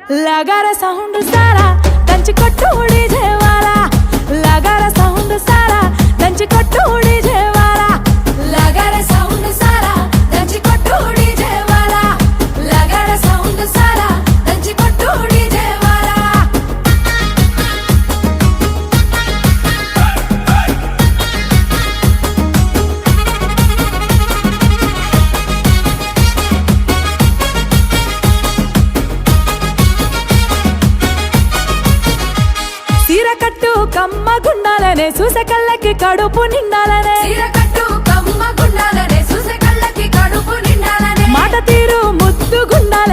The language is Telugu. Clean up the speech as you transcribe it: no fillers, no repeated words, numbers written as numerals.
लगारा साउंड सारा దంచి కొట్టు डीजे वाला लगारा साउंड सारा దంచి కొట్టు डीजे वाला लगारा साउंड सारा దంచి కొట్టు डीजे वाला लगारा साउंड सारा దంచి కొట్టు डीजे वाला సీరకట్టు కమ్మ గుండాలనే చూసే కళ్ళకి కడుపు నిండాలనే సీరకట్టు కమ్మ గుండాలనే చూసే కళ్ళకి కడుపు నిండాలనే మాట తీరు ముద్దు గుండాలనే